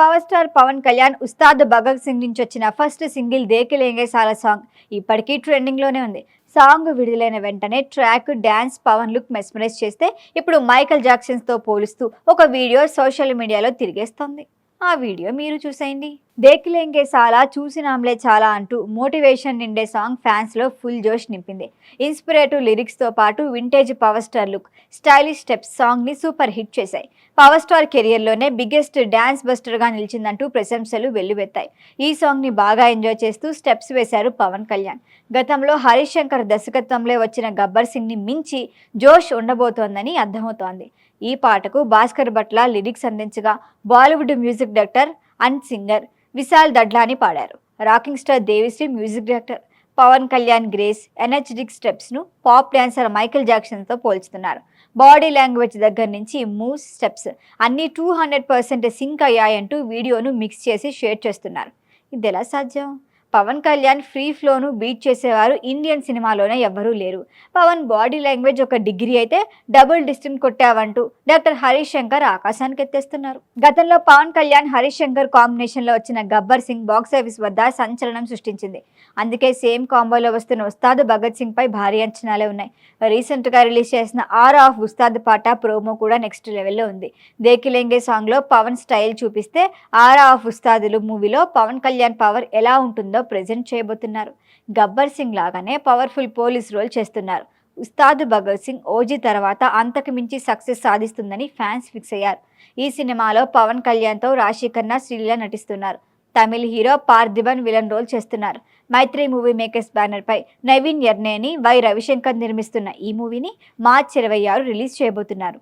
Power star Pawan Kalyan Ustaad Bhagat Singh నుంచి వచ్చిన first single దేకిలేంగే సాలా సాంగ్ ఇప్పటికీ ట్రెండింగ్ లోనే ఉంది. సాంగ్ విడుదలైన వెంటనే track, dance, Pavan look mesmerise చేస్తే ఇప్పుడు మైకేల్ జాక్సన్స్ తో పోలుస్తూ ఒక వీడియో సోషల్ మీడియాలో తిరిగేస్తోంది. ఆ వీడియో మీరు చూసేయండి. దేకిలేంగే సాలా చూసినాంలే చాలా అంటూ మోటివేషన్ నిండే సాంగ్ ఫ్యాన్స్ లో ఫుల్ జోష్ నింపింది. ఇన్స్పిరేటివ్ లిరిక్స్ తో పాటు vintage power star look, stylish steps song ని సూపర్ హిట్ చేశాయి. పవర్ స్టార్ కెరియర్ లోనే బిగ్గెస్ట్ డాన్స్ బస్టర్ గా నిలిచిందంటూ ప్రశంసలు వెల్లువెత్తాయి. ఈ సాంగ్ ని బాగా ఎంజాయ్ చేస్తూ స్టెప్స్ వేశారు పవన్ కళ్యాణ్. గతంలో హరీష్ శంకర్ దర్శకత్వంలో వచ్చిన గబ్బర్ సింగ్ ని మించి జోష్ ఉండబోతోందని అర్థమవుతోంది. ఈ పాటకు భాస్కర్ భట్ల లిరిక్స్ అందించగా Bollywood music director and singer Vishal Dadlani పాడారు. Rocking star Devisri music director. Pawan Kalyan grace, energetic steps ను పాప్ డాన్సర్ మైకేల్ జాక్సన్ తో పోల్చుతున్నారు. బాడీ లాంగ్వేజ్ దగ్గర నుంచి మూవ్స్, స్టెప్స్ అన్ని 200% సింక్ అయ్యాయంటూ వీడియోను మిక్స్ చేసి షేర్ చేస్తున్నారు. ఇది ఎలా సాధ్యం? పవన్ కళ్యాణ్ ఫ్రీ ఫ్లోను బీట్ చేసేవారు ఇండియన్ సినిమాలోనే ఎవ్వరూ లేరు. పవన్ బాడీ లాంగ్వేజ్ ఒక డిగ్రీ అయితే డబుల్ డిస్టెన్స్ కొట్టావంటూ డాక్టర్ హరీష్ శంకర్ ఆకాశానికి ఎత్తేస్తున్నారు. గతంలో పవన్ కళ్యాణ్, హరీష్ శంకర్ కాంబినేషన్ లో వచ్చిన గబ్బర్ సింగ్ బాక్సాఫీస్ వద్ద సంచలనం సృష్టించింది. అందుకే సేమ్ కాంబోలో వస్తున్న ఉస్తాద్ భగత్ సింగ్ పై భారీ అంచనాలే ఉన్నాయి. రీసెంట్ గా రిలీజ్ చేసిన ఆర్ ఆఫ్ ఉస్తాద్ పాట ప్రోమో కూడా నెక్స్ట్ లెవెల్లో ఉంది. దేకిలేంగే సాంగ్ లో పవన్ స్టైల్ చూపిస్తే ఆర్ ఆఫ్ ఉస్తాదులు మూవీలో పవన్ కళ్యాణ్ పవర్ ఎలా ఉంటుందో ప్రెజెంట్ చేయబోతున్నారు. గబ్బర్ సింగ్ లాగానే పవర్ఫుల్ పోలీస్ రోల్ చేస్తున్నారు. ఉస్తాద్ భగత్ సింగ్ ఓజీ తర్వాత అంతకు మించి సక్సెస్ సాధిస్తుందని ఫ్యాన్స్ ఫిక్స్ అయ్యారు. ఈ సినిమాలో పవన్ కళ్యాణ్తో రాశి ఖన్నా, శ్రీలీల నటిస్తున్నారు. తమిళ హీరో పార్థిబన్ విలన్ రోల్ చేస్తున్నారు. మైత్రి మూవీ మేకర్స్ బ్యానర్ పై నవీన్ యర్నేని, వై రవిశంకర్ నిర్మిస్తున్న ఈ మూవీని మార్చి 26 రిలీజ్ చేయబోతున్నారు.